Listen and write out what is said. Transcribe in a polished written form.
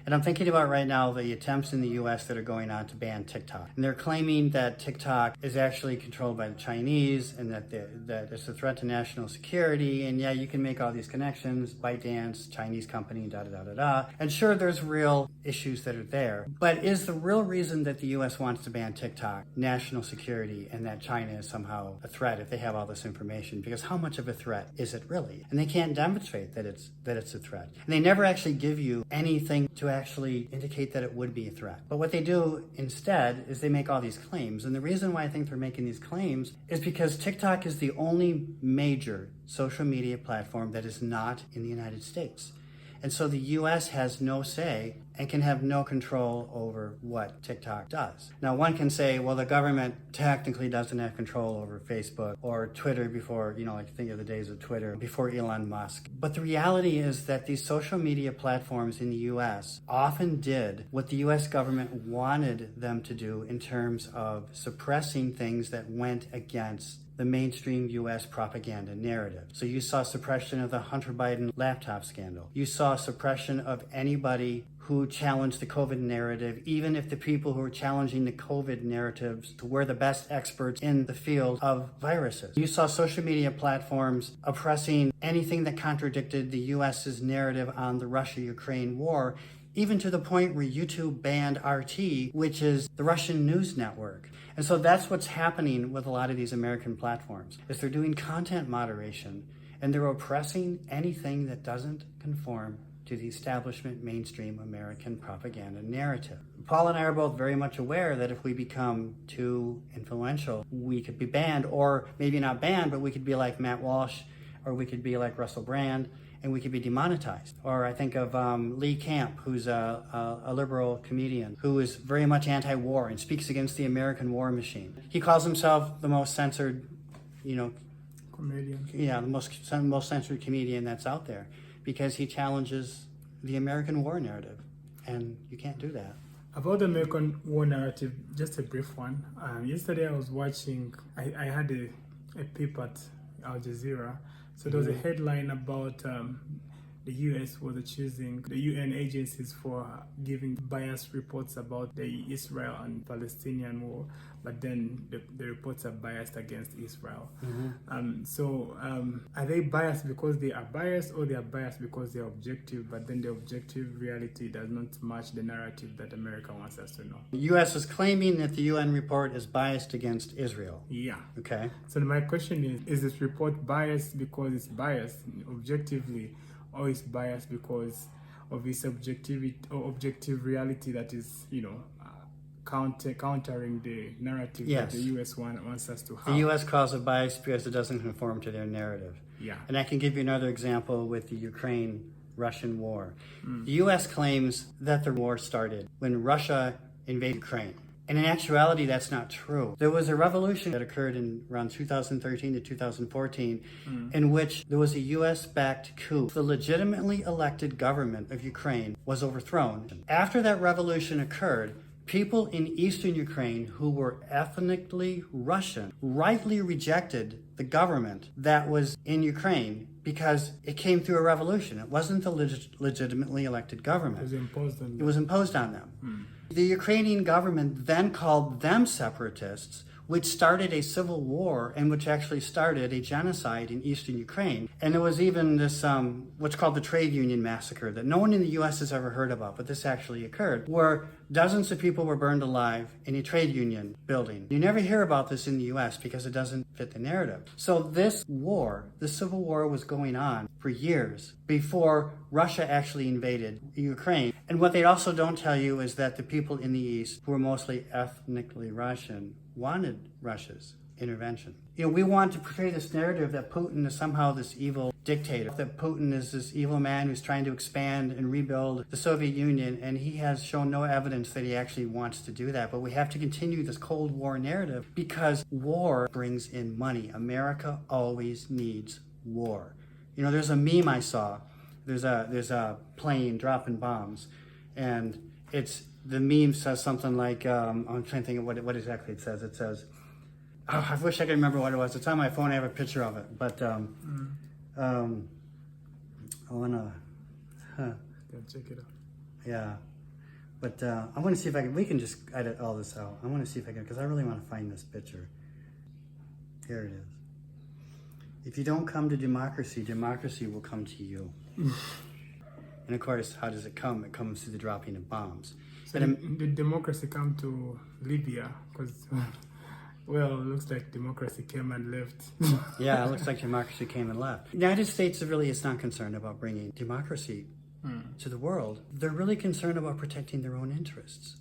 And I'm thinking about right now the attempts in the US that are going on to ban TikTok. And they're claiming that TikTok is actually controlled by the Chinese and that it's a threat to national security. And yeah, you can make all these connections, ByteDance, Chinese company, da-da-da-da-da. And sure, there's real issues that are there. But is the real reason that the US wants to ban TikTok national security and that China is somehow a threat if they have all this information? Because how much of a threat is it really? And they can't demonstrate that it's a threat. And they never actually give you anything to actually indicate that it would be a threat. But what they do instead is they make all these claims. And the reason why I think they're making these claims is because TikTok is the only major social media platform that is not in the United States. And so the US has no say and can have no control over what TikTok does. Now, one can say, well, the government technically doesn't have control over Facebook or Twitter before, like think of the days of Twitter, before Elon Musk. But the reality is that these social media platforms in the US often did what the US government wanted them to do in terms of suppressing things that went against the mainstream US propaganda narrative. So you saw suppression of the Hunter Biden laptop scandal. You saw suppression of anybody who challenged the COVID narrative, even if the people who were challenging the COVID narratives were the best experts in the field of viruses. You saw social media platforms oppressing anything that contradicted the US's narrative on the Russia-Ukraine war, even to the point where YouTube banned RT, which is the Russian news network. And so that's what's happening with a lot of these American platforms, is they're doing content moderation and they're oppressing anything that doesn't conform to the establishment mainstream American propaganda narrative. Paul and I are both very much aware that if we become too influential, we could be banned, or maybe not banned, but we could be like Matt Walsh, or we could be like Russell Brand, and we could be demonetized. Or I think of Lee Camp, who's a liberal comedian who is very much anti-war and speaks against the American war machine. He calls himself the most censored, comedian. Yeah, the most censored comedian that's out there, because he challenges the American war narrative, and you can't do that. About the American war narrative, just a brief one. Yesterday I was watching, I had a peep at Al Jazeera. So there was a headline about the US was accusing the UN agencies for giving biased reports about the Israel and Palestinian war, but then the reports are biased against Israel. Are they biased because they are biased, or they are biased because they are objective, but then the objective reality does not match the narrative that America wants us to know? The US is claiming that the UN report is biased against Israel. Yeah. Okay. So my question is this report biased because it's biased objectively, or is biased because of its objectivity or objective reality that is, countering the narrative that the US wants us to have? The US calls it biased because it doesn't conform to their narrative. Yeah. And I can give you another example with the Ukraine-Russian war. The US claims that the war started when Russia invaded Ukraine. And in actuality, that's not true. There was a revolution that occurred in around 2013 to 2014 in which there was a US-backed coup. The legitimately elected government of Ukraine was overthrown. After that revolution occurred, people in eastern Ukraine who were ethnically Russian rightly rejected the government that was in Ukraine because it came through a revolution. It wasn't the legitimately elected government. It was imposed on them. The Ukrainian government then called them separatists, which started a civil war and which actually started a genocide in eastern Ukraine. And there was even this, what's called the trade union massacre that no one in the US has ever heard about, but this actually occurred, where dozens of people were burned alive in a trade union building. You never hear about this in the US because it doesn't fit the narrative. So this war, the civil war, was going on for years before Russia actually invaded Ukraine. And what they also don't tell you is that the people in the East, who were mostly ethnically Russian, wanted Russia's intervention. We want to portray this narrative that Putin is somehow this evil dictator, that Putin is this evil man who's trying to expand and rebuild the Soviet Union, and he has shown no evidence that he actually wants to do that. But we have to continue this Cold War narrative because war brings in money. America always needs war. There's a meme I saw. There's a plane dropping bombs, and the meme says something like, I'm trying to think of what exactly it says. It says, I wish I could remember what it was. It's on my phone. I have a picture of it. But I want to... Check it out. Yeah. But I want to see if I can, we can just edit all this out. I want to see if I can, because I really want to find this picture. Here it is. If you don't come to democracy, democracy will come to you. And of course, how does it come? It comes through the dropping of bombs. So did democracy come to Libya? Because, well, it looks like democracy came and left. Yeah, it looks like democracy came and left. The United States really is not concerned about bringing democracy to the world. They're really concerned about protecting their own interests.